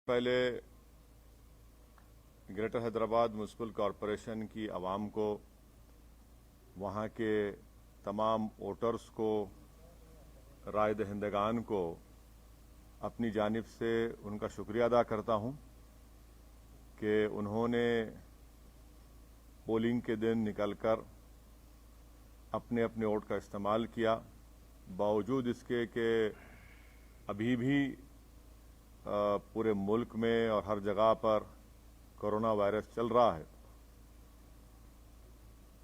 पहले greater Hyderabad municipal corporation की आवाम को, वहाँ के तमाम वोटर्स को, राय दहिंदगान को अपनी जानिब से उनका शुक्रिया अदा करता हूँ कि उन्होंने पोलिंग के दिन निकलकर अपने अपने वोट का इस्तेमाल किया। बावजूद इसके कि अभी भी पूरे मुल्क में और हर जगह पर कोरोना वायरस चल रहा है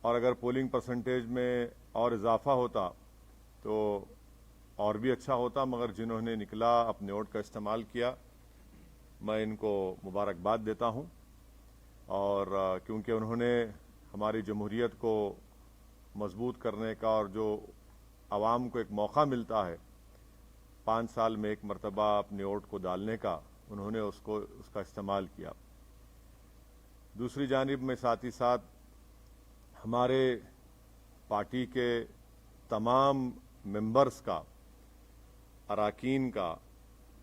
और अगर पोलिंग परसेंटेज में और इजाफा होता तो और भी अच्छा होता, मगर जिन्होंने निकला अपने वोट का इस्तेमाल किया, मैं इनको मुबारकबाद देता हूं। और क्योंकि उन्होंने हमारी जमहूरियत को मजबूत करने का और जो आवाम को एक मौका मिलता है 5 साल में एक मरतबा अपने वोट को डालने का, उन्होंने उसका इस्तेमाल किया। दूसरी जानिब में साथ ही साथ हमारे पार्टी के तमाम मेंबर्स का, अराकीन का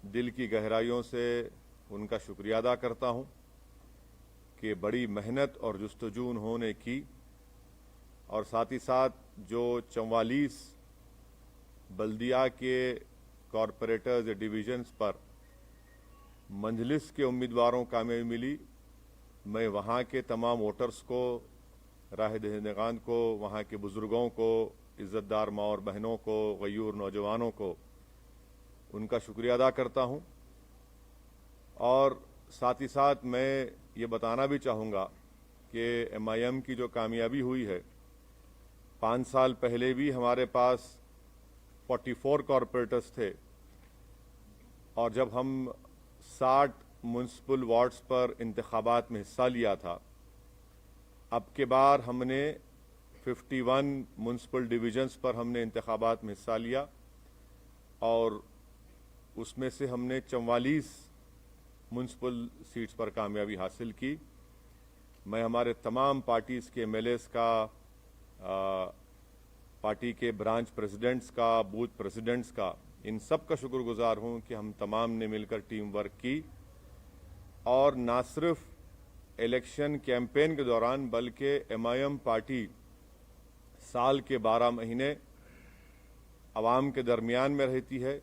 दिल की गहराइयों से उनका शुक्रिया अदा करता हूं कि बड़ी मेहनत और जुस्तजू उन्होंने की और साथ ही साथ जो 44 बल्दिया के कॉरपोरेटर्स या डिवीजन्स पर मंजलिस के उम्मीदवारों को कामयाबी मिली, मैं वहाँ के तमाम वोटर्स को, राय दहिंदगान को, वहाँ के बुजुर्गों को, इज्जतदार माँ और बहनों को, गयूर नौजवानों को उनका शुक्रिया अदा करता हूँ। और साथ ही साथ मैं ये बताना भी चाहूँगा कि MIM की जो कामयाबी हुई है, 5 साल पहले भी हमारे पास 44 कॉरपोरेटर्स थे और जब हम 60 म्युनिसिपल वार्ड्स पर इंतखाबात में हिस्सा लिया था, अब के बार हमने 51 म्युनिसिपल डिवीजन्स पर हमने इंतखाबात में हिस्सा लिया और उसमें से हमने 44 म्युनिसिपल सीट्स पर कामयाबी हासिल की। मैं हमारे तमाम पार्टीज़ के MLAs का, पार्टी के ब्रांच प्रेसिडेंट्स का, बूथ प्रेसिडेंट्स का, इन सब का शुक्रगुजार हूं कि हम तमाम ने मिलकर टीम वर्क की और ना सिर्फ इलेक्शन कैंपेन के दौरान बल्कि MIM पार्टी साल के 12 महीने आवाम के दरमियान में रहती है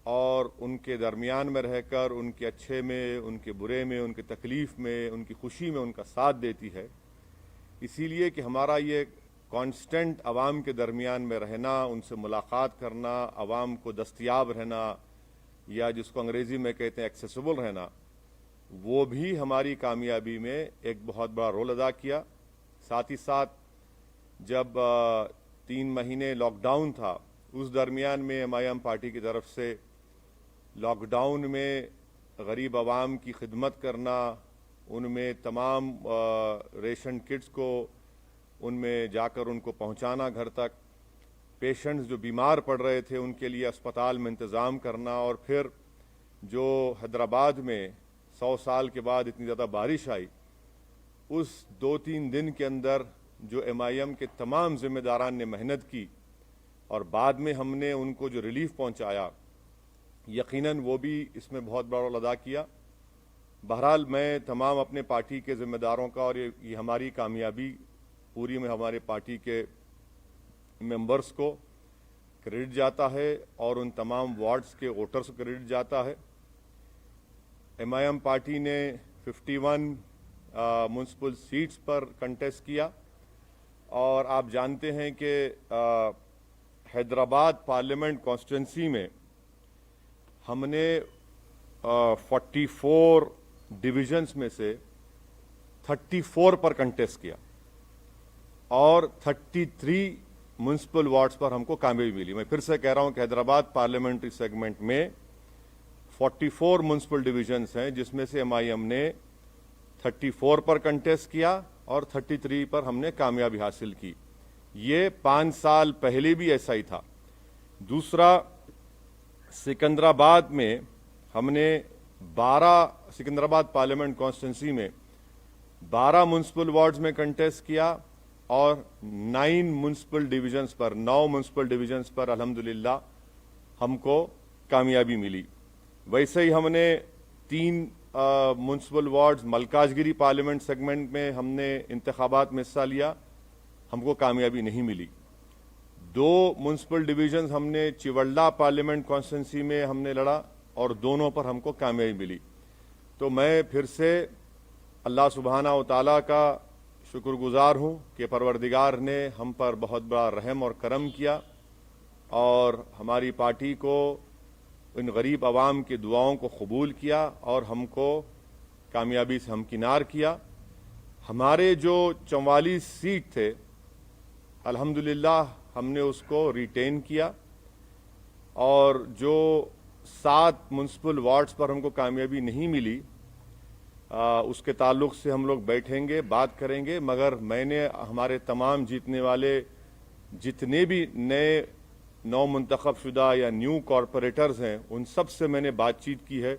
और उनके दरमियान में रहकर उनके अच्छे में, उनके बुरे में, उनकी तकलीफ में, उनकी खुशी में उनका साथ देती है। इसीलिए कि हमारा ये कांस्टेंट आवाम के दरमियान में रहना, उनसे मुलाकात करना, आवाम को दस्तयाब रहना या जिसको अंग्रेजी में कहते हैं एक्सेसिबल रहना, वो भी हमारी कामयाबी में एक बहुत बड़ा रोल अदा किया। साथ ही साथ जब 3 महीने लॉकडाउन था, उस दरमियान में MIM पार्टी की तरफ से लॉकडाउन में गरीब आवाम की खिदमत करना, उनमें तमाम रेशन किट्स को उनमें जाकर उनको पहुंचाना घर तक, पेशेंट्स जो बीमार पड़ रहे थे उनके लिए अस्पताल में इंतज़ाम करना, और फिर जो हैदराबाद में 100 साल के बाद इतनी ज़्यादा बारिश आई, उस 2-3 दिन के अंदर जो MIM के तमाम जिम्मेदारान ने मेहनत की और बाद में हमने उनको जो रिलीफ पहुंचाया, यकीनन वो भी इसमें बहुत बड़ा रोल अदा किया। बहरहाल मैं तमाम अपने पार्टी के जिम्मेदारों का, और ये हमारी कामयाबी पूरी में हमारे पार्टी के मेंबर्स को क्रेडिट जाता है और उन तमाम वार्ड्स के वोटर्स को क्रेडिट जाता है। MIM पार्टी ने 51 म्युनिसिपल सीट्स पर कंटेस्ट किया और आप जानते हैं कि हैदराबाद पार्लियामेंट कॉन्स्टिट्यूंसी में हमने 44 डिविजन्स में से 34 पर कंटेस्ट किया और 33 म्युनिसिपल वार्ड्स पर हमको कामयाबी मिली। मैं फिर से कह रहा हूं कि हैदराबाद पार्लियामेंट्री सेगमेंट में 44 म्युनिसिपल डिविजन्स हैं, जिसमें से MIM ने 34 पर कंटेस्ट किया और 33 पर हमने कामयाबी हासिल की। ये 5 साल पहले भी ऐसा ही था। दूसरा, सिकंदराबाद में हमने 12 सिकंदराबाद पार्लियामेंट कॉन्स्टिट्यूंसी में 12 म्युनिसिपल वार्ड्स में कंटेस्ट किया और 9 म्युनिसिपल डिविजन्स पर, 9 म्युनिसिपल डिविजन्स पर अल्हम्दुलिल्लाह हमको कामयाबी मिली। वैसे ही हमने 3 municipal wards Malkajgiri parliament segment में हमने इंतखाबात में हिस्सा लिया, हमको कामयाबी नहीं मिली। 2 म्युनिसिपल डिवीजन्स हमने चिवल्ला पार्लियामेंट कॉन्स्टिट्यूंसी में हमने लड़ा और दोनों पर हमको कामयाबी मिली। तो मैं फिर से अल्लाह सुब्हाना व तआला का शुक्रगुजार हूँ कि परवरदिगार ने हम पर बहुत बड़ा रहम और करम किया और हमारी पार्टी को इन गरीब आवाम की दुआओं को कबूल किया और हमको कामयाबी से हमकिनार किया। हमारे जो 44 सीट थे अल्हम्दुलिल्लाह हमने उसको रिटेन किया और जो 7 म्युनिसिपल वार्ड्स पर हमको कामयाबी नहीं मिली उसके ताल्लुक से हम लोग बैठेंगे, बात करेंगे। मगर मैंने हमारे तमाम जीतने वाले जितने भी नए नौ मुंतखब शुदा या न्यू कॉरपोरेटर्स हैं उन सब से मैंने बातचीत की है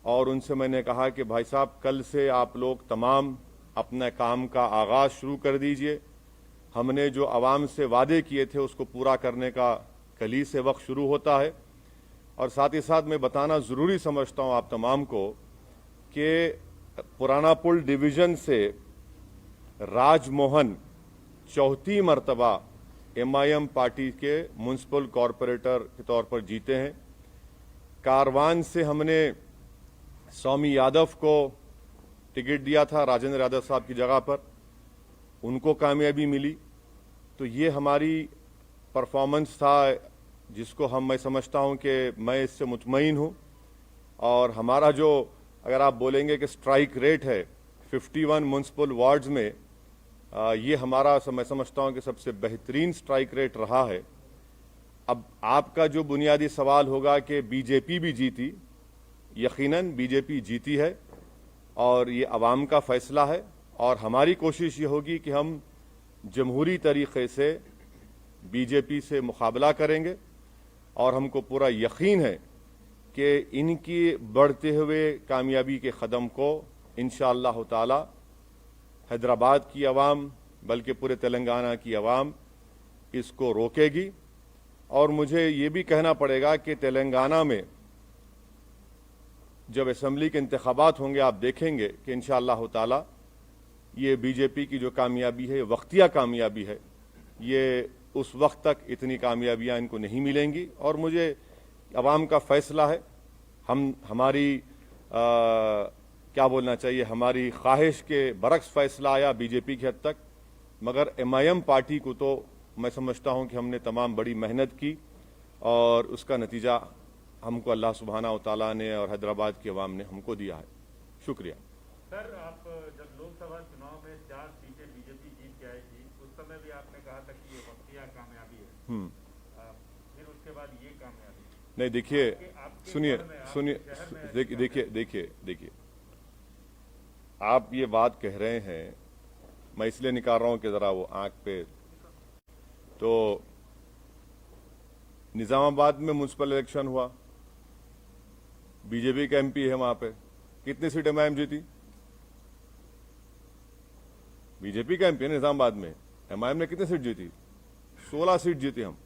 और उनसे मैंने कहा कि भाई साहब कल से आप लोग तमाम अपने काम का आगाज़ शुरू कर दीजिए। हमने जो आवाम से वादे किए थे उसको पूरा करने का कल से वक्त शुरू होता है। और साथ ही साथ मैं बताना ज़रूरी समझता हूँ आप तमाम को कि पुराना पुल डिवीज़न से राजमोहन चौथी मरतबा MIM पार्टी के म्युनिसिपल कॉरपोरेटर के तौर पर जीते हैं। कारवान से हमने स्वामी यादव को टिकट दिया था राजेंद्र यादव साहब की जगह पर, उनको कामयाबी मिली। तो ये हमारी परफॉर्मेंस था जिसको मैं समझता हूँ कि मैं इससे मुतमईन हूँ। और हमारा जो अगर आप बोलेंगे कि स्ट्राइक रेट है 51 म्युनिसिपल वार्ड्स में, ये हमारा मैं समझता हूँ कि सबसे बेहतरीन स्ट्राइक रेट रहा है। अब आपका जो बुनियादी सवाल होगा कि बीजेपी भी जीती, यकीनन बीजेपी जीती है और ये अवाम का फैसला है और हमारी कोशिश ये होगी कि हम जमहूरी तरीक़े से बीजेपी से मुकाबला करेंगे और हमको पूरा यकीन है कि इनकी बढ़ते हुए कामयाबी के कदम को इंशाअल्लाह ताला हैदराबाद की आवाम बल्कि पूरे तेलंगाना की आवाम इसको रोकेगी। और मुझे ये भी कहना पड़ेगा कि तेलंगाना में जब असेंबली के इंतखाबात होंगे आप देखेंगे कि इंशाअल्लाह ताला ये बीजेपी की जो कामयाबी है वक्तिया कामयाबी है, ये उस वक्त तक इतनी कामयाबियां इनको नहीं मिलेंगी। और मुझे अवाम का फैसला है, हमारी क्या बोलना चाहिए, हमारी ख्वाहिश के बरक्स फैसला आया बीजेपी की हद तक। मगर MIM पार्टी को तो मैं समझता हूं कि हमने तमाम बड़ी मेहनत की और उसका नतीजा हमको अल्लाह सुब्हाना व तआला ने और हैदराबाद की आवाम ने हमको दिया है। शुक्रिया। सर, आप जब लोकसभा चुनाव में 4 सीटें बीजेपी जीत के आई थी उस समय भी आपने कहा था कि ये वक्तिया कामयाबी है, फिर उसके बाद ये कामयाबी नहीं। देखिए, देखिए आप ये बात कह रहे हैं, मैं इसलिए निकाल रहा हूं कि जरा वो आंख पे, तो निजामाबाद में म्युनिसिपल इलेक्शन हुआ, बीजेपी का MP है वहां पे, कितनी सीट MIM जीती? बीजेपी का MP है निजामाबाद में, MIM ने कितनी सीट जीती? 16 सीट जीती हम।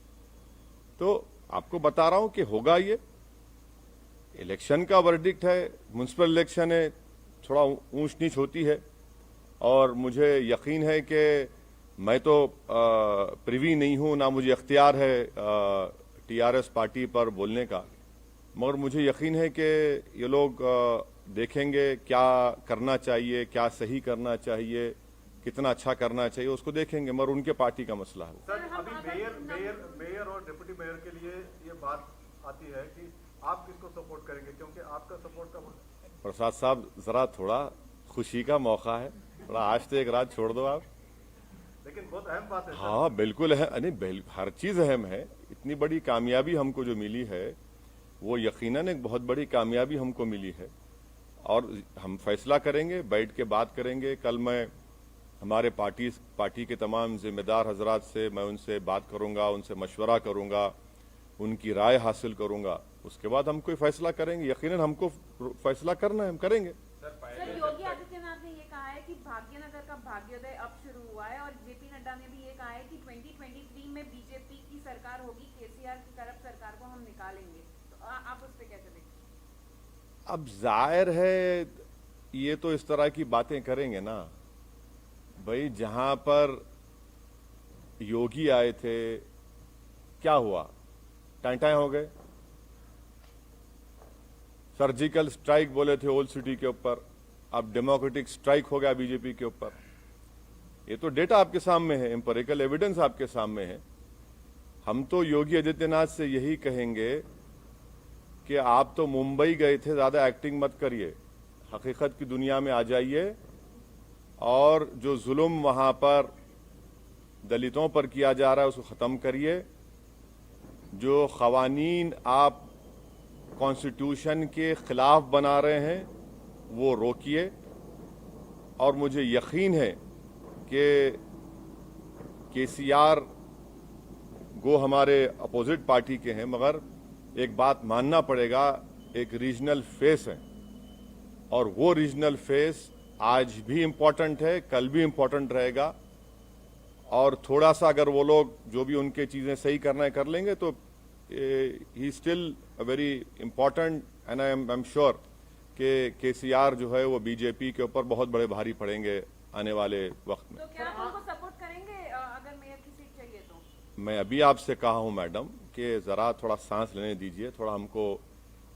तो आपको बता रहा हूं कि होगा ये इलेक्शन का वर्डिक्ट है, म्युनिसिपल इलेक्शन है, थोड़ा ऊंच नीच होती है। और मुझे यकीन है कि मैं तो प्रिवी नहीं हूं, ना मुझे इख्तियार है TRS पार्टी पर बोलने का, मगर मुझे यकीन है कि ये लोग देखेंगे क्या करना चाहिए, क्या सही करना चाहिए, कितना अच्छा करना चाहिए, उसको देखेंगे, मगर उनके पार्टी का मसला है। सर, अभी मेयर और डिप्टी मेयर के लिए ये बात आती है कि आप किसको सपोर्ट करेंगे, क्योंकि आपका सपोर्ट का प्रसाद साहब जरा थोड़ा खुशी का मौका है, थोड़ा आज तो एक रात छोड़ दो आप। लेकिन बहुत अहम बात है। हाँ बिल्कुल है, नहीं हर चीज अहम है। इतनी बड़ी कामयाबी हमको जो मिली है वो यकीनन एक बहुत बड़ी कामयाबी हमको मिली है और हम फैसला करेंगे, बैठ के बात करेंगे। कल मैं हमारे पार्टी के तमाम जिम्मेदार हजरात से मैं उनसे बात करूंगा, उनसे मशवरा करूंगा, उनकी राय हासिल करूंगा, उसके बाद हम कोई फैसला करेंगे। यकीनन हमको फैसला करना है, हम करेंगे। सर, योगी आदित्यनाथ ने ये कहा है कि भाग्यनगर का भाग्योदय अब शुरू हुआ है और JP नड्डा ने भी ये कहा है कि 2023 में बीजेपी की सरकार होगी, KCR की करप्ट सरकार को हम निकालेंगे। तो आप उस पर कैसे देखते हैं? अब जाहिर है ये तो इस तरह की बातें करेंगे ना भाई। जहां पर योगी आए थे क्या हुआ, टाइम हो गए। सर्जिकल स्ट्राइक बोले थे ओल्ड सिटी के ऊपर, अब डेमोक्रेटिक स्ट्राइक हो गया बीजेपी के ऊपर। ये तो डेटा आपके सामने है, एम्पिरिकल एविडेंस आपके सामने है। हम तो योगी आदित्यनाथ से यही कहेंगे कि आप तो मुंबई गए थे, ज्यादा एक्टिंग मत करिए, हकीकत की दुनिया में आ जाइए और जो जुल्म वहां पर दलितों पर किया जा रहा है उसको खत्म करिए। जो खवानीन आप कॉन्स्टिट्यूशन के खिलाफ बना रहे हैं वो रोकिए। और मुझे यकीन है कि केसीआर गो हमारे अपोजिट पार्टी के हैं, मगर एक बात मानना पड़ेगा, एक रीजनल फेस है और वो रीजनल फेस आज भी इम्पोर्टेंट है, कल भी इम्पोर्टेंट रहेगा। और थोड़ा सा अगर वो लोग जो भी उनके चीजें सही करना है कर लेंगे तो he still a very important and I am sure कि केसीआर जो है वो बीजेपी के ऊपर बहुत बड़े भारी पड़ेंगे आने वाले वक्त में। तो क्या आप उनको सपोर्ट करेंगे अगर मेयर की सीट चाहिए तो? मैं अभी आपसे कहा हूं मैडम कि जरा थोड़ा सांस लेने दीजिए, थोड़ा हमको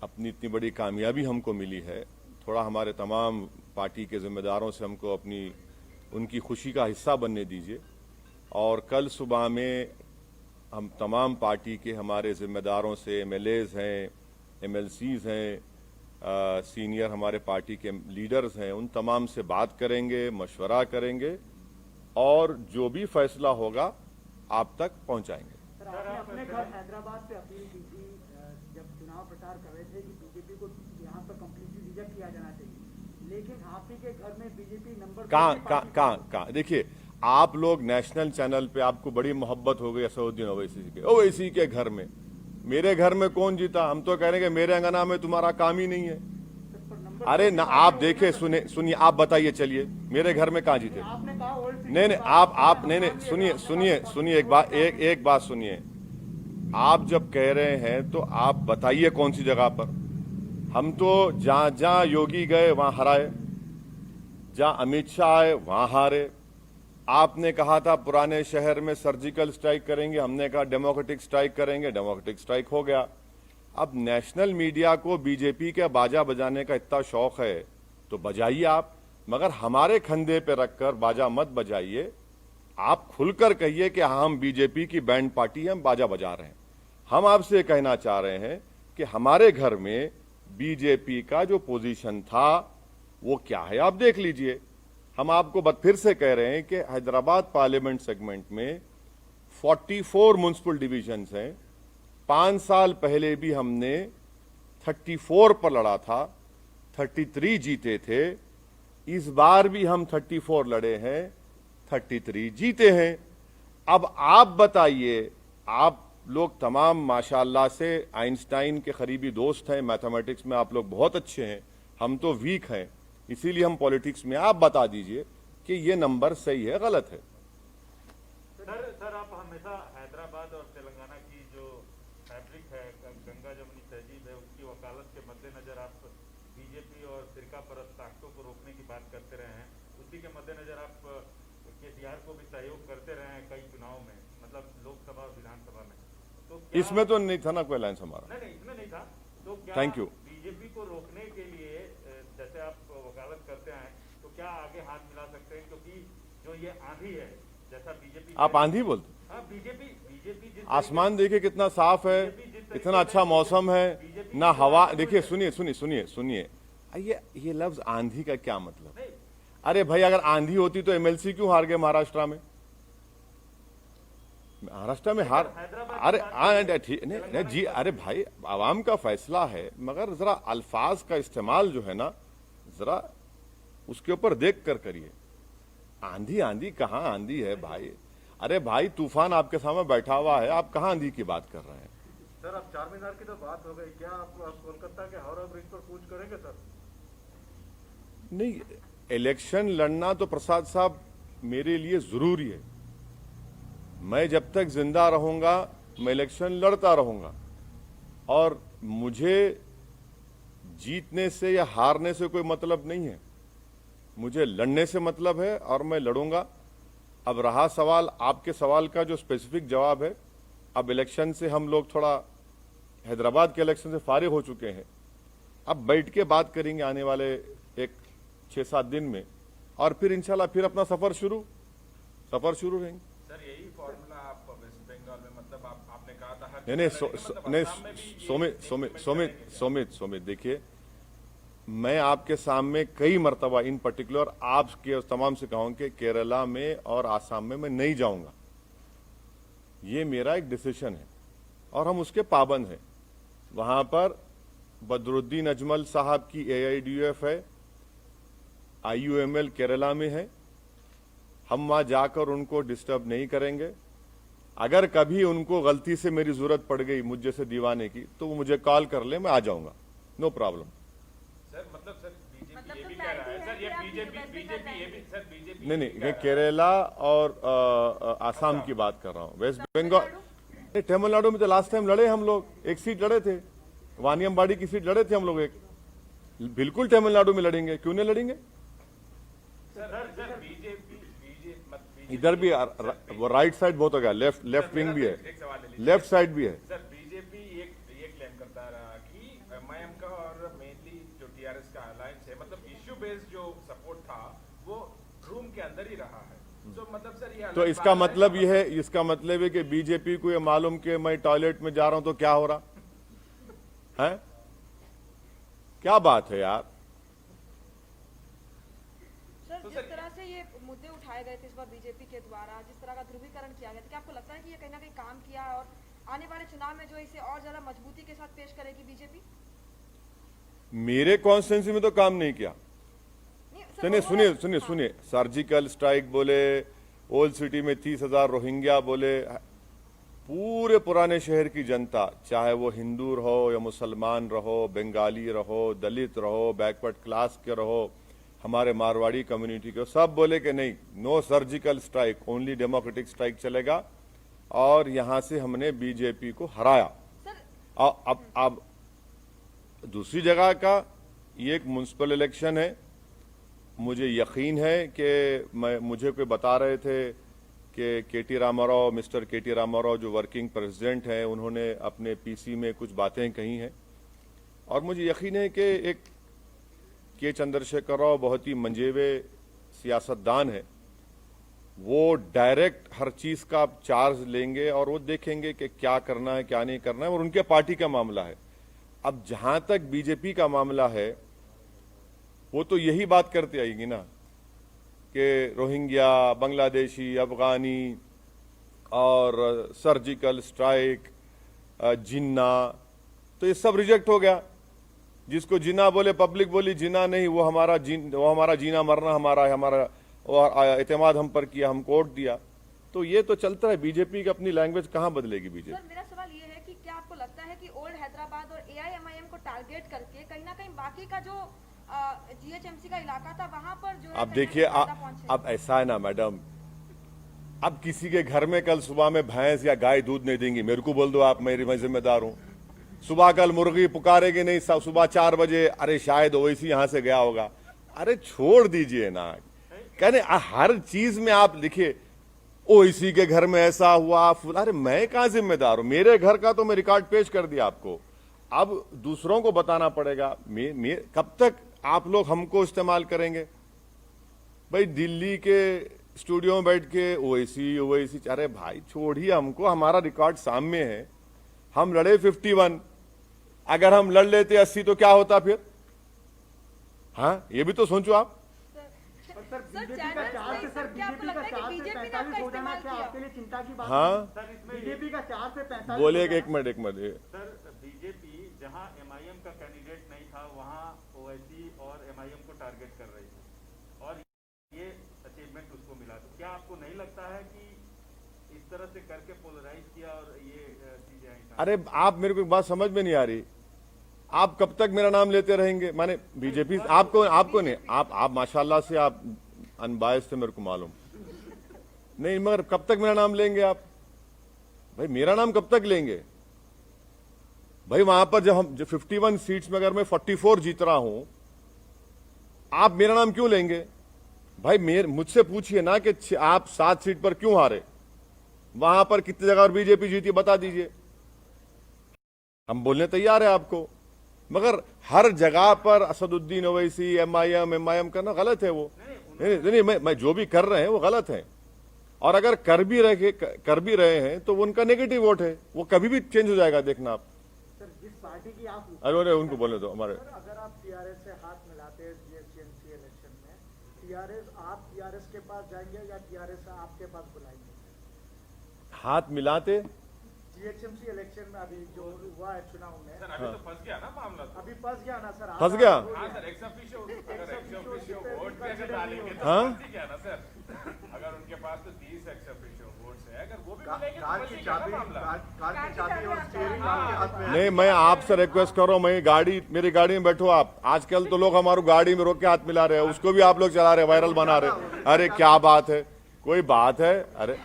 अपनी इतनी बड़ी कामयाबी हमको मिली है, थोड़ा हमारे तमाम पार्टी के जिम्मेदारों से हमको अपनी उनकी खुशी का हिस्सा बनने दीजिए। और कल सुबह में हम तमाम पार्टी के हमारे जिम्मेदारों से, एमएलएज हैं, एमएलसीज हैं, सीनियर हमारे पार्टी के लीडर्स हैं, उन तमाम से बात करेंगे, मशवरा करेंगे और जो भी फैसला होगा आप तक पहुंचाएंगे। सर, आपने अपने घर हैदराबाद से अपील की थी जब चुनाव प्रचार कर रहे थे कि बीजेपी को यहाँ पर कंप्लीटली रिजेक्ट किया जाना चाहिए, लेकिन आप ही के घर में बीजेपी नंबर कहाँ देखिए, आप लोग नेशनल चैनल पे आपको बड़ी मोहब्बत हो गई असदुद्दीन ओवैसी के, ओवैसी के घर में। मेरे घर में कौन जीता? हम तो कह रहे हैं कि मेरे अंगना में तुम्हारा काम ही नहीं है। अरे ना, आप देखे सुनिए, आप बताइए, चलिए मेरे घर में कहाँ जीते? आपने कहा नहीं आप नहीं, सुनिए एक बात सुनिए। आप जब कह रहे हैं तो आप बताइए कौन सी जगह पर। हम तो जहां योगी गए वहां हराए, जहां अमित शाह आए वहां हारे। आपने कहा था पुराने शहर में सर्जिकल स्ट्राइक करेंगे, हमने कहा डेमोक्रेटिक स्ट्राइक करेंगे, डेमोक्रेटिक स्ट्राइक हो गया। अब नेशनल मीडिया को बीजेपी के बाजा बजाने का इतना शौक है तो बजाइए आप, मगर हमारे कंधे पे रखकर बाजा मत बजाइए। आप खुलकर कहिए कि हम बीजेपी की बैंड पार्टी हैं, हम बाजा बजा रहे हैं। हम आपसे कहना चाह रहे हैं कि हमारे घर में बीजेपी का जो पोजीशन था वो क्या है आप देख लीजिए। हम आपको फिर से कह रहे हैं कि हैदराबाद पार्लियामेंट सेगमेंट में 44 म्युनिसिपल डिविजन्स हैं। 5 साल पहले भी हमने 34 पर लड़ा था, 33 जीते थे। इस बार भी हम 34 लड़े हैं, 33 जीते हैं। अब आप बताइए, आप लोग तमाम माशाअल्लाह से आइंस्टाइन के करीबी दोस्त हैं, मैथमेटिक्स में आप लोग बहुत अच्छे हैं, हम तो वीक हैं, इसीलिए हम पॉलिटिक्स में। आप बता दीजिए कि ये नंबर सही है गलत है। सर आप हमेशा हैदराबाद और तेलंगाना की जो फैब्रिक है, गंगा जमुनी तहजीब है, उसकी वकालत के मद्देनजर आप बीजेपी और फिरका परस्त ताकतों को रोकने की बात करते रहे हैं। उसी के मद्देनजर आप केसीआर को भी सहयोग करते रहे हैं कई चुनाव में, मतलब लोकसभा और विधानसभा में। तो इसमें तो नहीं था ना कोई अलायंस हमारा। नहीं, इसमें नहीं था। तो क्या थैंक यू। बीजेपी को रोकने के लिए जैसे आप वकालत करते हैं तो क्या आगे हाथ मिला सकते हैं? क्योंकि जो ये आंधी है, जैसा बीजेपी, आप आंधी बोलते? हाँ, बीजेपी आसमान देखिए कितना साफ है, इतना अच्छा मौसम है ना, हवा देखिए। सुनिए, ये लफ्ज आंधी का क्या मतलब? अरे भाई, अगर आंधी होती तो एमएलसी क्यों हार गए महाराष्ट्र में? महाराष्ट्र में हार, अरे ठीक नहीं जी, अरे भाई आवाम का फैसला है, मगर जरा अल्फाज का इस्तेमाल जो है ना, जरा उसके ऊपर देख कर करिए। आंधी कहाँ आंधी है भाई? अरे भाई, तूफान आपके सामने बैठा हुआ है, आप कहाँ आंधी की बात कर रहे हैं? सर, अब चार मीनार की तो बात हो गई, क्या आप कोलकाता के हावड़ा ब्रिज पर कूच करेंगे सर? नहीं, इलेक्शन लड़ना तो प्रसाद साहब मेरे लिए जरूरी है। मैं जब तक जिंदा रहूंगा मैं इलेक्शन लड़ता रहूंगा, और मुझे जीतने से या हारने से कोई मतलब नहीं है, मुझे लड़ने से मतलब है और मैं लड़ूंगा। अब रहा सवाल, आपके सवाल का जो स्पेसिफिक जवाब है, अब इलेक्शन से हम लोग थोड़ा, हैदराबाद के इलेक्शन से फारिग हो चुके हैं, अब बैठ के बात करेंगे आने वाले एक 6-7 दिन में, और फिर इंशाल्लाह फिर अपना सफर शुरू रहेंगे। सर यही फॉर्मूला आप वेस्ट बंगाल में, मतलब आपने कहा था हर नहीं मतलब नहीं, असम में भी सोमित देखिए, मैं आपके सामने कई मर्तबा इन पर्टिकुलर आपके तमाम से कहूं कि केरला में और आसाम में मैं नहीं जाऊंगा। ये मेरा एक डिसीजन है और हम उसके पाबंद हैं। वहां पर बदरुद्दीन अजमल साहब की AIDUF है, IUML केरला में है, हम वहां जाकर उनको डिस्टर्ब नहीं करेंगे। अगर कभी उनको गलती से मेरी जरूरत पड़ गई मुझ जैसे दीवाने की, तो वो मुझे कॉल कर ले, मैं आ जाऊंगा, नो प्रॉब्लम। सर मतलब सर बीजेपी मतलब ये तो भी कह रहा है clarity सर, ये है कि बीजेपी आप बीजेपी ये भी सर बीजेपी नहीं, ये केरला और आसाम की बात कर रहा हूं। वेस्ट बंगाल, तमिलनाडु में तो लास्ट टाइम लड़े हम लोग, एक सीट लड़े थे, वानियमबाड़ी की सीट लड़े थे हम लोग एक। बिल्कुल तमिलनाडु में लड़ेंगे, क्यों नहीं लड़ेंगे? सर बीजेपी इधर भी वो राइट साइड बहुत हो गया, लेफ्ट विंग भी है, एक सवाल ले लीजिए। लेफ्ट साइड भी है। सर बीजेपी ये क्लेम करता रहा कि MIM का और मेनली जो TRS का अलायंस है, मतलब इश्यू बेस्ड जो सपोर्ट था वो रूम के अंदर ही रहा है। तो मतलब सर ये तो अलग इसका बात मतलब ये है, इसका मतलब है कि बीजेपी को ये मालूम कि मैं टॉयलेट में जा रहा हूं तो क्या हो रहा है? क्या बात है यार? सर जिस तरह से ये मुद्दे उठाए गए थे इस बार बीजेपी के द्वारा, जिस तरह का ध्रुवीकरण किया गया था, क्या आपको लगता है कि ये कहीं ना कहीं काम किया और आने वाले चुनाव में जो है इसे और ज्यादा मजबूती के साथ पेश करेगी बीजेपी? मेरे कॉन्स्टिट्यूंसी में तो काम नहीं किया। नहीं, सर, सुनिए overall- सुनिए सुनिए सुनिए, सर्जिकल स्ट्राइक बोले, ओल्ड सिटी में 30,000 रोहिंग्या बोले, पूरे पुराने शहर की जनता, चाहे वो हिंदू रहो या मुसलमान रहो, बंगाली रहो, दलित रहो, बैकवर्ड क्लास के रहो, हमारे मारवाड़ी कम्युनिटी के, सब बोले कि नहीं, no surgical strike, only democratic strike चलेगा। और यहां से हमने बीजेपी को हराया। सर अब दूसरी जगह का ये एक म्युनिसिपल इलेक्शन है, मुझे यकीन है कि मुझे कोई बता रहे थे कि KT Ramarao, mister KT Ramarao जो वर्किंग प्रेसिडेंट हैं, उन्होंने अपने PC में कुछ बातें कही हैं, और मुझे यकीन है कि एक K चंद्रशेखर राव बहुत ही मंजेवे सियासतदान है, वो डायरेक्ट हर चीज का चार्ज लेंगे और वो देखेंगे कि क्या करना है क्या नहीं करना है, और उनके पार्टी का मामला है। अब जहां तक बीजेपी का मामला है, वो तो यही बात करते आएगी ना कि रोहिंग्या, बांग्लादेशी, अफगानी और सर्जिकल स्ट्राइक, जिन्ना, तो ये सब रिजेक्ट हो गया। जिसको जिन्ना बोले, पब्लिक बोली जिन्ना नहीं, वो हमारा जीना मरना हमारा एतमाद हम पर किया, हम कोर्ट दिया। तो ये तो चलता है, बीजेपी की अपनी लैंग्वेज कहां बदलेगी बीजेपी? सर मेरा सवाल ये है कि क्या आपको लगता है कि ओल्ड हैदराबाद और AIMIM को टारगेट करके कहीं ना कहीं बाकी का जो GHMC का इलाका था वहां पर जो है अब कहीं ना देखिए, कहीं फायदा पहुंचे? अब ऐसा है ना मैडम, अब किसी के घर में कल सुबह में भैंस या गाय दूध नहीं देंगी, मेरे को बोल दो आप, मैं जिम्मेदार हूं। सुबह कल मुर्गी पुकारेगी नहीं, सुबह 4 बजे, अरे शायद ओवैसी यहां से गया होगा। अरे छोड़ दीजिए ना, कहने हर चीज में आप लिखिए ओवैसी के घर में ऐसा हुआ, अरे मैं कहां जिम्मेदार हूं? मेरे घर का तो मैं रिकॉर्ड पेश कर दिया आपको, अब दूसरों को बताना पड़ेगा। कब तक आप लोग हमको इस्तेमाल करेंगे? भाई दिल्ली के स्टूडियो में बैठ के ओवैसी, अरे भाई छोड़िए हमको, हमारा रिकॉर्ड सामने है। हम लड़े 51, अगर हम लड़ लेते 80 तो क्या होता फिर? हाँ, ये भी तो सोचो आप। सर बीजेपी का चैनल चार से नहीं, सर क्या आपको बीजेपी का लगता है 4 कि से बीजेपी ने 45 हो आपका जाना इस्तेमाल क्या किया? आपके लिए चिंता की बात हाँ, सर इसमें बीजेपी का 4 से 45 बोले हो एक जाना। मिनट सर बीजेपी जहां MIM का कैंडिडेट नहीं था वहां ओवैसी और MIM को टारगेट कर रही थी और ये अचीवमेंट उसको मिला। तो क्या आपको नहीं लगता है कि इस तरह से करके पोलराइज किया और ये चीजें आई? अरे आप मेरे को एक बात समझ में नहीं आ रही, आप कब तक मेरा नाम लेते रहेंगे? माने बीजेपी आपको नहीं, आप माशाल्लाह से आप अनबायस थे, मेरे को मालूम नहीं, मगर कब तक मेरा नाम लेंगे आप? भाई मेरा नाम कब तक लेंगे? भाई वहां पर जब हम 51 सीट्स में अगर मैं 44 जीत रहा हूं, आप मेरा नाम क्यों लेंगे? भाई मुझसे पूछिए ना कि आप 7 सीट पर क्यों हारे, वहां पर कितनी जगह और बीजेपी जीती बता दीजिए, हम बोलने तैयार है आपको। मगर हर जगह पर असदुद्दीन ओवैसी एमआईएम करना गलत है। वो नहीं, मैं जो भी कर रहे हैं वो गलत है। और अगर कर भी रहे हैं तो वो उनका नेगेटिव वोट है, वो कभी भी चेंज हो जाएगा, देखना आप। सर जिस पार्टी की आप अरे उनको बोले तो हमारे अगर आप टीआरएस से हाथ मिलाते हैं जीएचएमसी इलेक्शन में, आप टीआरएस के पास जाएंगे या टीआरएस आपके पास बुलाएंगे? हाथ मिलाते जीएचएमसी इलेक्शन में अभी जो हुआ है चुनाव में, सर अभी तो फंस गया ना मामला, तो अभी फंस गया ना सर? फंस गया। हाँ सर, एक्स ऑफिशियो वोट भी अगर डालेंगे तो हाँ? फंस ही गया ना सर। अगर उनके पास तो 30 एक्स ऑफिशियो वोट्स है, अगर वो भी मिलेंगे तो कार फंस की ही गया ना चाबी मामला। कार की चाबी और स्टीयरिंग आपके हाथ में है। नहीं, मैं आपसे रिक्वेस्ट कर रहा हूं, मैं मेरी गाड़ी में बैठो आप। आजकल तो लोग हमारी गाड़ी में रोक के हाथ मिला रहे हैं, उसको भी आप लोग चला रहे हैं, वायरल बना रहे हैं। अरे क्या बात है, कोई बात है? अरे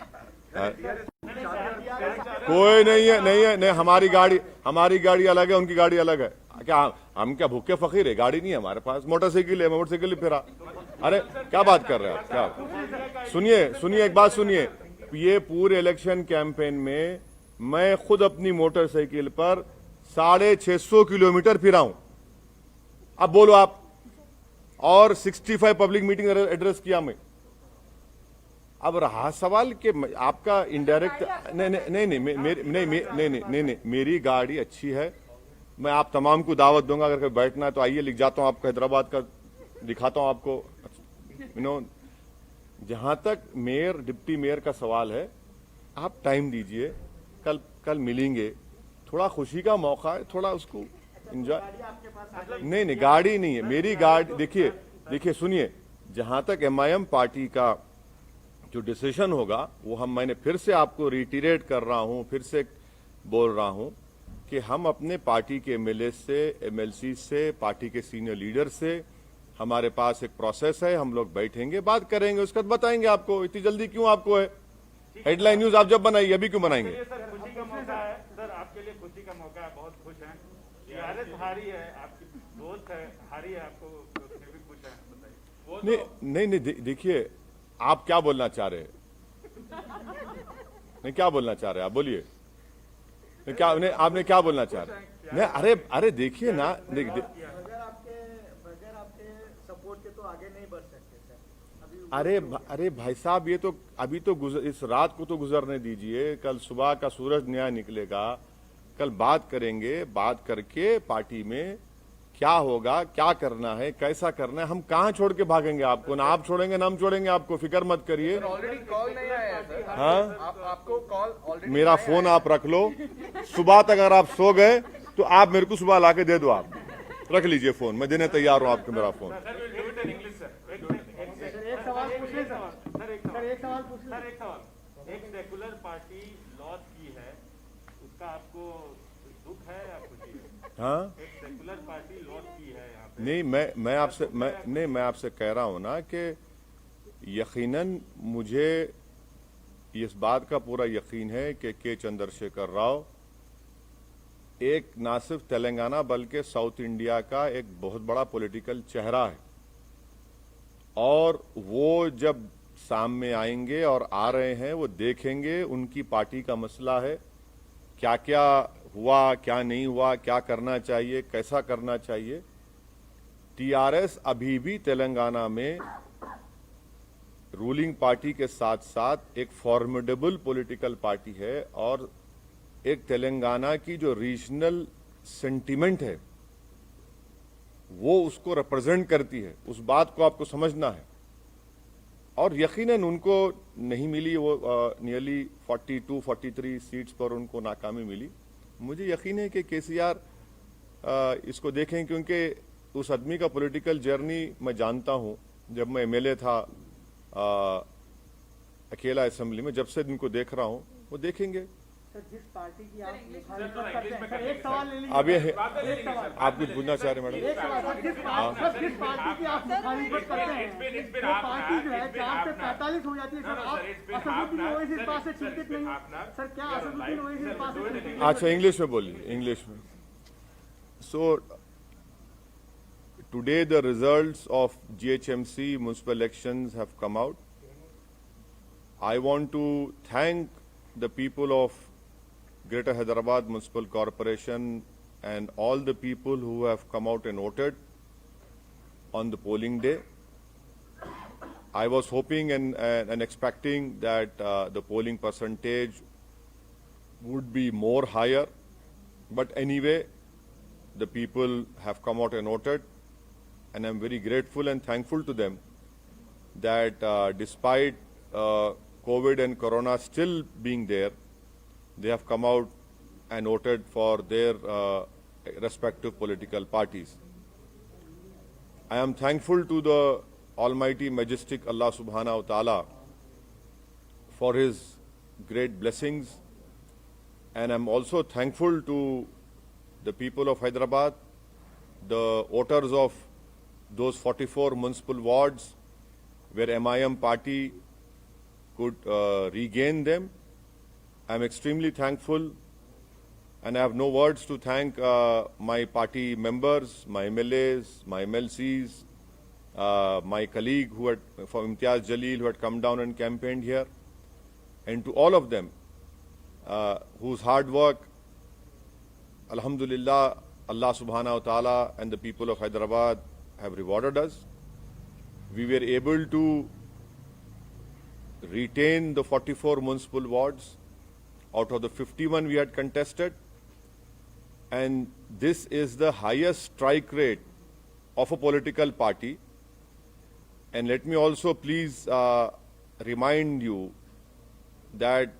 कोई नहीं है, हमारी गाड़ी अलग है, उनकी गाड़ी अलग है। क्या हम क्या भूखे फकीर है? गाड़ी नहीं है हमारे पास, मोटरसाइकिल है, मोटरसाइकिल फिरा। अरे क्या बात कर रहे हैं आप? क्या सुनिए एक बात सुनिए, ये पूरे इलेक्शन कैंपेन में मैं खुद अपनी मोटरसाइकिल पर 650 किलोमीटर फिरा हूं। अब बोलो आप। और 65 पब्लिक मीटिंग एड्रेस किया मैं। अब रहा सवाल कि आपका इनडायरेक्ट नहीं, मेरी गाड़ी अच्छी है। मैं आप तमाम को दावत दूंगा, अगर कभी बैठना है तो आइए, लिख जाता हूं आपको, हैदराबाद का दिखाता हूं आपको। जहां तक मेयर डिप्टी मेयर का सवाल है, आप टाइम दीजिए, कल मिलेंगे, थोड़ा खुशी का मौका है, थोड़ा उसको एंजॉय। नहीं, गाड़ी नहीं है मेरी गाड़ी। देखिए सुनिए, जहां तक एमआईएम पार्टी का जो डिसीजन होगा वो मैंने फिर से आपको रिटीरेट कर रहा हूं, फिर से बोल रहा हूं कि हम अपने पार्टी के एमएलए से, एमएलसी से, पार्टी के सीनियर लीडर से, हमारे पास एक प्रोसेस है, हम लोग बैठेंगे, बात करेंगे, उसके बाद बताएंगे आपको। इतनी जल्दी क्यों आपको है? हेडलाइन न्यूज आप जब बनाइए, अभी क्यों बनाएंगे? सर खुशी का मौका है सर, आपके लिए खुशी का मौका है, बहुत खुश हैं। टीआरएस हारी है, आपकी दोस्त है, हारी है, आपको फिर भी खुश है, बताइए। नहीं, देखिए आप क्या बोलना चाह रहे हैं? नहीं, क्या बोलना चाह रहे हैं आप? बोलिए। क्या आपने क्या बोलना चाह रहे हैं? नहीं, अरे देखिए ना, बगैर आपके सपोर्ट के तो आगे नहीं बढ़ सकते सर। अरे भाई साहब, ये तो अभी तो इस रात को तो गुजरने दीजिए, कल सुबह का सूरज नया निकलेगा, कल बात करेंगे, बात करके पार्टी में क्या होगा, क्या करना है, कैसा करना है। हम कहां छोड़ के भागेंगे आपको? ना आप छोड़ेंगे ना हम छोड़ेंगे आपको, फिक्र मत करिए। ऑलरेडी कॉल नहीं आया है सर। हाँ, आपको कॉल ऑलरेडी मेरा फोन आप रख लो, सुबह तक अगर आप सो गए तो आप मेरे को सुबह लाके दे दो, आप रख लीजिए फोन, मैं देने तैयार हूं आपको मेरा फोन। एक सवाल पूछ ले सर। एक सेकुलर पार्टी लॉस की है, उसका आपको दुख है या खुशी है? हाँ, एक सेकुलर पार्टी लॉस की है यहाँ पे। नहीं, मैं आपसे कह रहा हूं ना कि यकीनन मुझे इस बात का पूरा यकीन है कि के चंद्रशेखर राव एक ना सिर्फ तेलंगाना बल्कि साउथ इंडिया का एक बहुत बड़ा पॉलिटिकल चेहरा है। और वो जब सामने आएंगे और आ रहे हैं, वो देखेंगे उनकी पार्टी का मसला है, क्या क्या हुआ, क्या नहीं हुआ, क्या करना चाहिए, कैसा करना चाहिए। टीआरएस अभी भी तेलंगाना में रूलिंग पार्टी के साथ साथ एक फॉर्मिडेबल पॉलिटिकल पार्टी है और एक तेलंगाना की जो रीजनल सेंटिमेंट है वो उसको रिप्रेजेंट करती है। उस बात को आपको समझना है। और यकीनन उनको नहीं मिली, वो नियरली 42-43 सीट्स पर उनको नाकामी मिली। मुझे यकीन है कि केसीआर इसको देखें, क्योंकि उस आदमी का पॉलिटिकल जर्नी मैं जानता हूं। जब मैं एमएलए था अकेला असेंबली में, जब से इनको देख रहा हूं, वो देखेंगे। सर जिस पार्टी की आप मुखालिफत करते हैं, सर एक सवाल ले लीजिए। अब ये एक सवाल आप कुछ पूछना चाह रहे हैं मैडम? एक सवाल सर, जिस पार्टी की आप मुखालिफत करते हैं, वो पार्टी जो है 4 से 45 हो जाती है सर। आप असदुद्दीन ओवैसी इस बात से चिंतित नहीं? सर क्या असदुद्दीन ओवैसी इस बात से चिंतित नहीं? अच्छा, इंग्लिश में बोलिए, इंग्लिश में। So today the results of GHMC municipal elections have come out. I want to thank the people of Greater Hyderabad Municipal Corporation and all the people who have come out and voted on the polling day. I was hoping and expecting that the polling percentage would be more higher, but anyway, the people have come out and voted, and I'm very grateful and thankful to them that despite COVID and Corona still being there, they have come out and voted for their respective political parties. I am thankful to the Almighty Majestic Allah Subhanahu wa Ta'ala for His great blessings, and I'm also thankful to the people of Hyderabad, the voters of those 44 municipal wards where MIM party could regain them. I'm extremely thankful, and I have no words to thank my party members, my MLAs, my MLCs, my colleague from Imtiaz Jaleel who had come down and campaigned here, and to all of them whose hard work, Alhamdulillah, Allah Subhanahu wa Ta'ala and the people of Hyderabad have rewarded us. We were able to retain the 44 municipal wards out of the 51 we had contested, and this is the highest strike rate of a political party. And let me also please remind you that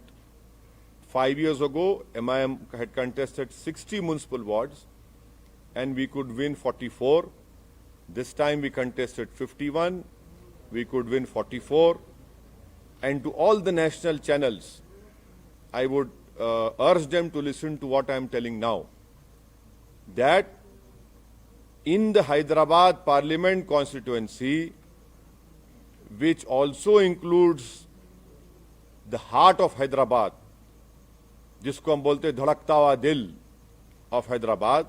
5 years ago, MIM had contested 60 municipal wards and we could win 44. This time we contested 51, we could win 44. And to all the national channels, I would urge them to listen to what I am telling now, that in the Hyderabad Parliament constituency, which also includes the heart of Hyderabad, जिसको हम बोलते धड़कता हुआ दिल of Hyderabad,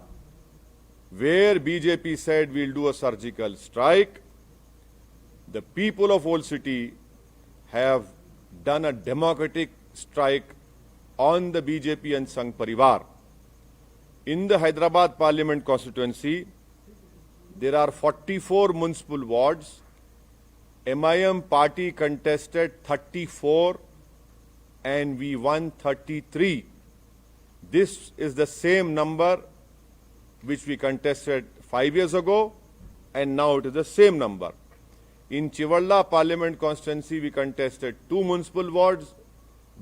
where BJP said we'll do a surgical strike, the people of Old City have done a democratic strike on the BJP and Sangh Parivar. In the Hyderabad Parliament constituency, there are 44 municipal wards. MIM party contested 34 and we won 33. This is the same number which we contested 5 years ago, and now it is the same number. In Chivalla Parliament constituency, we contested 2 municipal wards.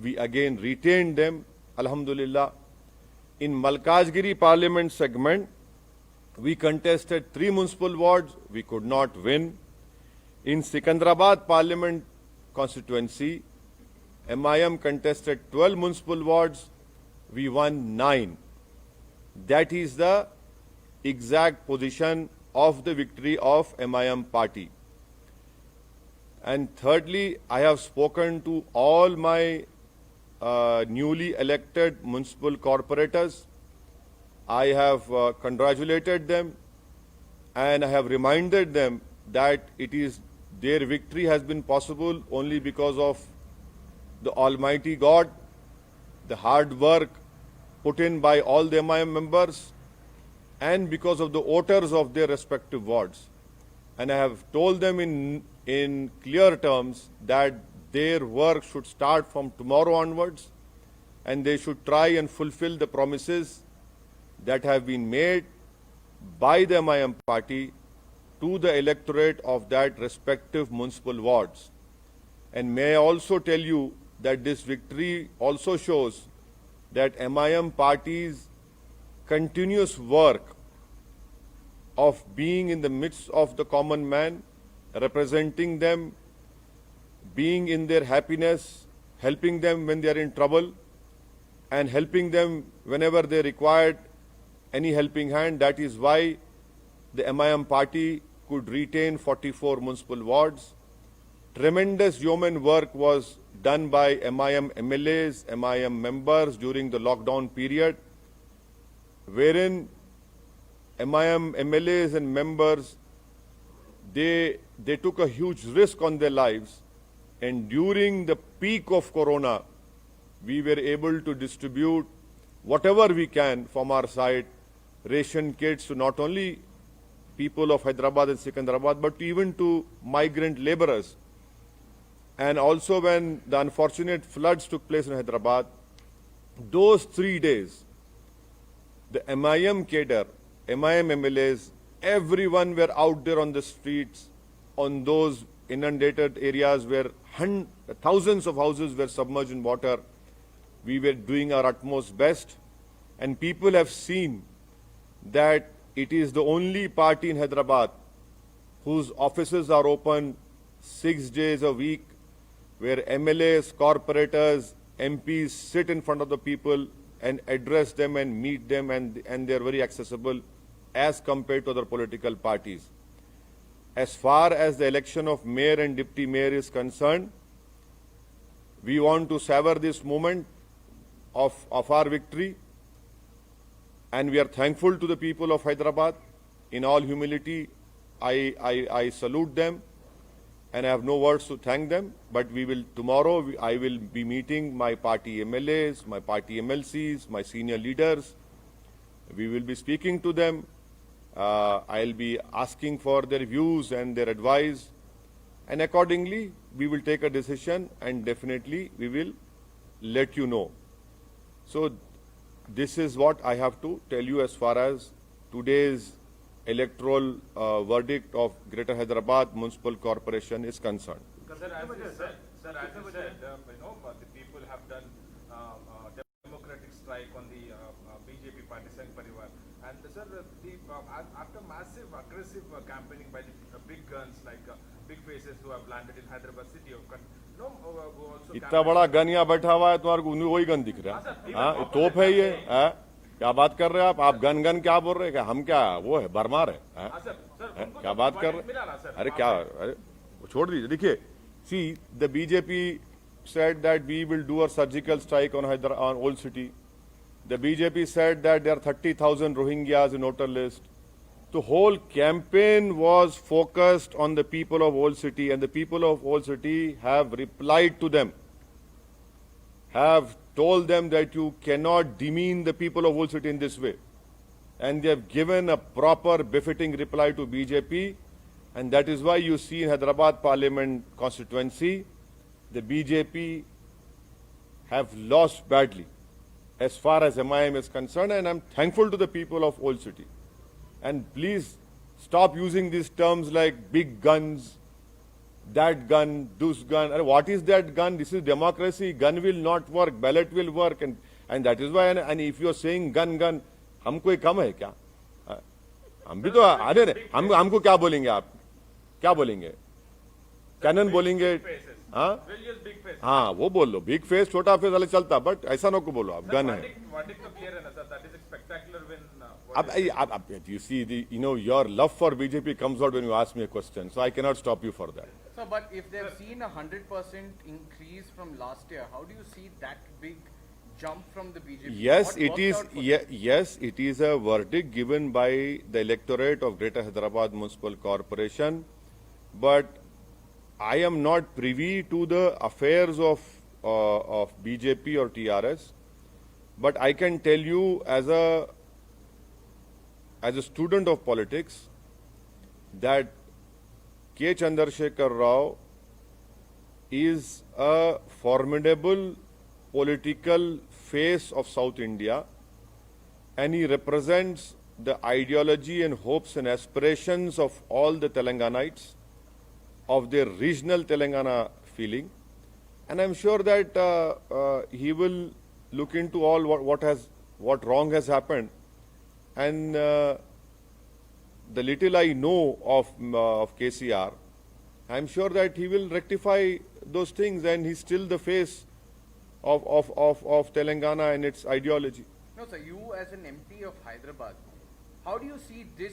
We again retained them, Alhamdulillah. In Malkajgiri Parliament segment, we contested 3 municipal wards. We could not win. In Sikandrabad Parliament constituency, MIM contested 12 municipal wards. We won 9. That is the exact position of the victory of MIM party. And thirdly, I have spoken to all my newly elected municipal corporators. I have congratulated them and I have reminded them that their victory has been possible only because of the Almighty God, the hard work put in by all the MIM members, and because of the voters of their respective wards. And I have told them in clear terms that their work should start from tomorrow onwards, and they should try and fulfill the promises that have been made by the MIM party to the electorate of that respective municipal wards. And may I also tell you that this victory also shows that MIM party's continuous work of being in the midst of the common man, representing them, being in their happiness, helping them when they are in trouble, and helping them whenever they required any helping hand. That is why the MIM party could retain 44 municipal wards. Tremendous yeoman work was done by MIM MLAs, MIM members during the lockdown period, wherein MIM MLAs and members, they took a huge risk on their lives, and during the peak of Corona, we were able to distribute whatever we can from our side, ration kits to not only people of Hyderabad and Secunderabad, but even to migrant laborers. And also when the unfortunate floods took place in Hyderabad, those 3 days, the MIM cadre, MIM MLAs, everyone were out there on the streets, on those inundated areas where thousands of houses were submerged in water. We were doing our utmost best, and people have seen that it is the only party in Hyderabad whose offices are open 6 days a week, where MLAs, corporators, MPs sit in front of the people and address them and meet them, and they are very accessible as compared to other political parties. As far as the election of mayor and deputy mayor is concerned, we want to savor this moment of our victory, and we are thankful to the people of Hyderabad. In all humility, I salute them, and I have no words to thank them. But tomorrow I will be meeting my party MLAs, my party MLCs, my senior leaders. We will be speaking to them. I'll be asking for their views and their advice, and accordingly we will take a decision, and definitely we will let you know. So this is what I have to tell you as far as today's electoral verdict of Greater Hyderabad Municipal Corporation is concerned. Sir, as you said, the people have done democratic strike on the BJP party Sangh Parivar, and sir, after massive aggressive campaigning by the big guns like big faces who have landed in Hyderabad city of इतना बड़ा gun यहाँ बैठा हुआ है, तुम्हारे को वही gun दिख रहा है? हाँ, तोप है ये? क्या बात कर रहे हैं आप गन क्या बोल रहे हैं? हम क्या वो है, बरमार है? क्या बात कर रहे हैं? अरे क्या, अरे छोड़ दीजिए. देखिए, see, the BJP said that we will do a surgical strike on Old City. The BJP said that there are 30,000 Rohingyas in voter list. The whole campaign was focused on the people of Old City, and the people of Old City have replied to them, have told them that you cannot demean the people of Old City in this way. And they have given a proper befitting reply to BJP, and that is why you see in Hyderabad Parliament constituency, the BJP have lost badly as far as MIM is concerned, and I'm thankful to the people of Old City. And please stop using these terms like big guns, that gun, this gun. What is that gun? This is democracy. Gun will not work. Ballot will work. And that is why, and if you are saying gun, हम कोई कम है क्या? हम भी तो, अरे हमको क्या बोलेंगे आप? क्या बोलेंगे? कैनन बोलेंगे? हाँ? हाँ, वो बोल लो. बिग फेस, छोटा फेस वाले चलता, बट ऐसा ना को बोलो आप. गन है. You see, your love for BJP comes out when you ask me a question, so I cannot stop you for that. So, but if they've seen 100% increase from last year, how do you see that big jump from the BJP? Yes, it is. Yes, it is a verdict given by the electorate of Greater Hyderabad Municipal Corporation, but I am not privy to the affairs of BJP or TRS. But I can tell you, as a student of politics, that K. Chandrasekhar Rao is a formidable political face of South India, and he represents the ideology and hopes and aspirations of all the Telanganites, of their regional Telangana feeling. And I'm sure that he will look into all what wrong has happened. And the little I know of KCR, I'm sure that he will rectify those things, and he's still the face of Telangana and its ideology. No, sir, you as an MP of Hyderabad, how do you see this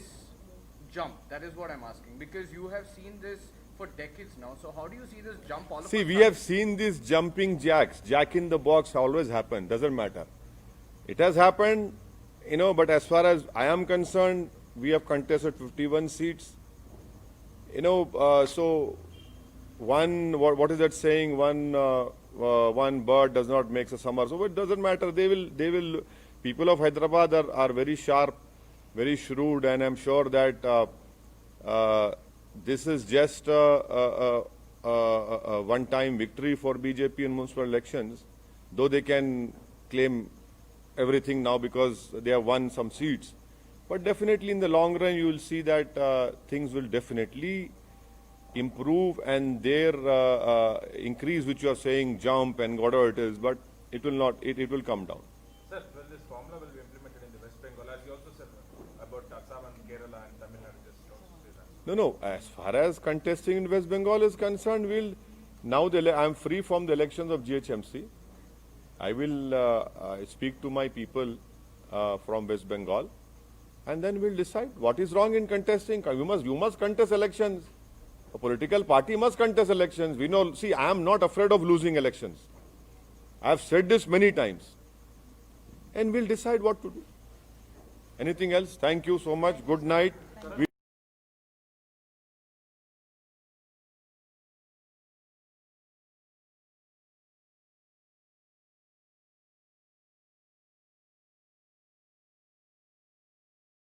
jump? That is what I'm asking, because you have seen this for decades now. So how do you see this jump all of a sudden? See, we have seen these jumping jacks. Jack in the box always happen. Doesn't matter. It has happened, but as far as I am concerned, we have contested 51 seats. So what is that saying? One bird does not make a summer. So it doesn't matter. People of Hyderabad are very sharp, very shrewd, and I'm sure that this is just a one-time victory for BJP in municipal elections, though they can claim everything now because they have won some seats. But definitely in the long run, you will see that things will definitely improve, and their increase, which you are saying, jump and whatever it is, but it will not, it will come down. Sir, well, this formula will be implemented in the West Bengal, as you also said about Assam and Kerala and Tamil Nadu. Just don't say that. No. As far as contesting in West Bengal is concerned, I'm free from the elections of GHMC. I will speak to my people from West Bengal, and then we'll decide what is wrong in contesting. You must contest elections. A political party must contest elections. We know. See, I am not afraid of losing elections. I have said this many times, and we'll decide what to do. Anything else? Thank you so much. Good night.